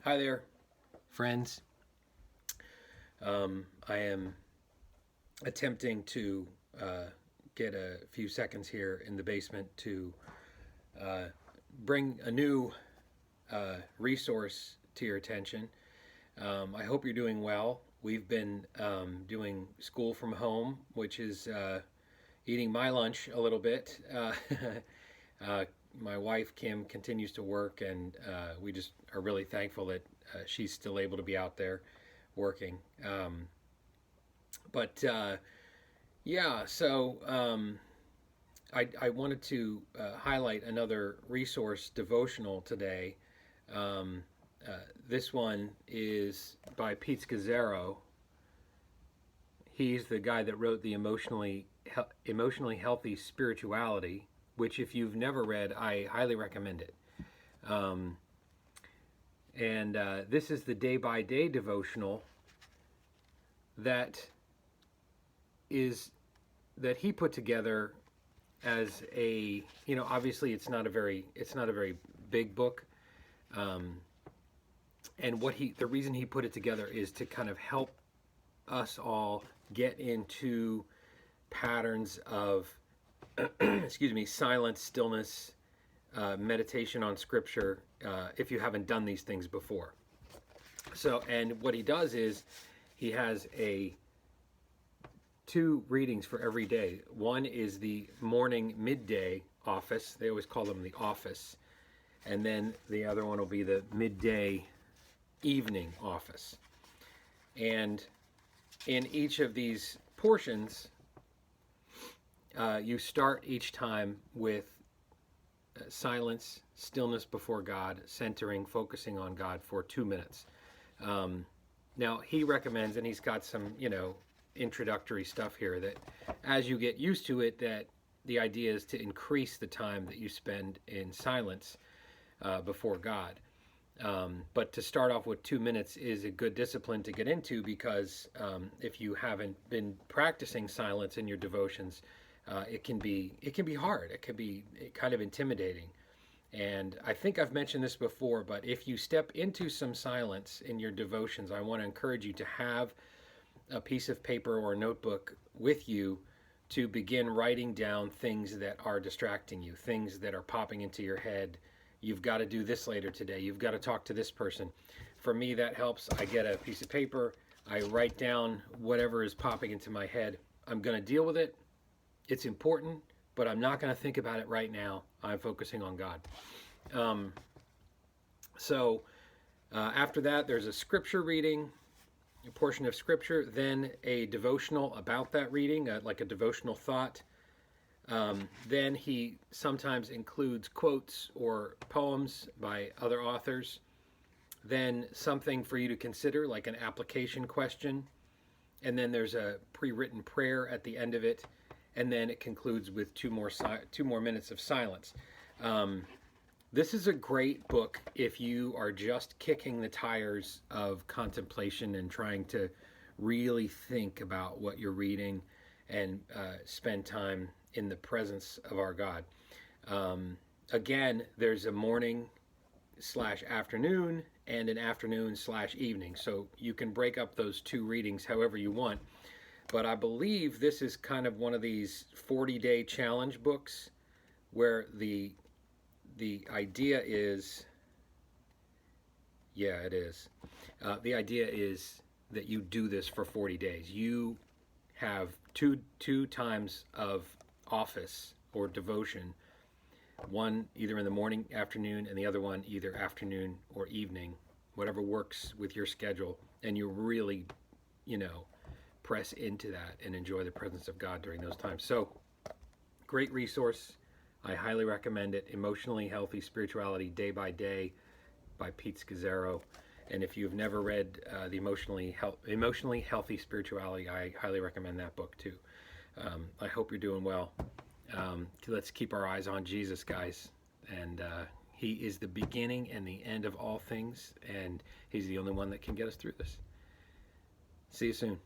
Hi there, friends. I am attempting to get a few seconds here in the basement to uh, bring a new resource to your attention. I hope you're doing well. We've been doing school from home, which is eating my lunch a little bit. Uh, my wife, Kim, continues to work, and we just are really thankful that she's still able to be out there working. But yeah, so I wanted to highlight another resource devotional today. Um, this one is by Pete Scazzero. He's the guy that wrote the emotionally healthy spirituality, which if you've never read, I highly recommend it. Um, and this is the day by day devotional that is that he put together as a, obviously it's not a very big book. um, and the reason he put it together is to kind of help us all get into patterns of excuse me, silence, stillness, meditation on scripture, if you haven't done these things before. So, and what he does is he has two readings for every day. One is the morning midday office. They always call them the office. And then the other one will be the midday evening office. And in each of these portions, you start each time with silence, stillness before God, centering, focusing on God for 2 minutes. Now, he recommends, and he's got some, introductory stuff here, that as you get used to it, that the idea is to increase the time that you spend in silence before God. But to start off with 2 minutes is a good discipline to get into, because if you haven't been practicing silence in your devotions, it can be hard. It can be kind of intimidating. And I think I've mentioned this before, but if you step into some silence in your devotions, I want to encourage you to have a piece of paper or a notebook with you to begin writing down things that are distracting you, things that are popping into your head. You've got to do this later today. You've got to talk to this person. For me, that helps. I get a piece of paper. I write down whatever is popping into my head. I'm going to deal with it. It's important, but I'm not going to think about it right now. I'm focusing on God. So after that, there's a scripture reading, a portion of scripture, then a devotional about that reading, like a devotional thought. Then he sometimes includes quotes or poems by other authors. Then something for you to consider, like an application question. And then there's a pre-written prayer at the end of it. And then it concludes with two more minutes of silence. This is a great book if you are just kicking the tires of contemplation and trying to really think about what you're reading and spend time in the presence of our God. Again, there's a morning/afternoon and an afternoon/evening. So you can break up those two readings however you want. But I believe this is kind of one of these 40-day challenge books where the idea is, yeah, it is. The idea is that you do this for 40 days. You have two times of office or devotion, one either in the morning, afternoon, and the other one either afternoon or evening, whatever works with your schedule, and you really, press into that and enjoy the presence of God during those times. So, great resource. I highly recommend it. Emotionally Healthy Spirituality Day by Day by Pete Scazzero. And if you've never read the Emotionally Healthy Spirituality, I highly recommend that book too. I hope you're doing well. Let's keep our eyes on Jesus, guys. And he is the beginning and the end of all things. And he's the only one that can get us through this. See you soon.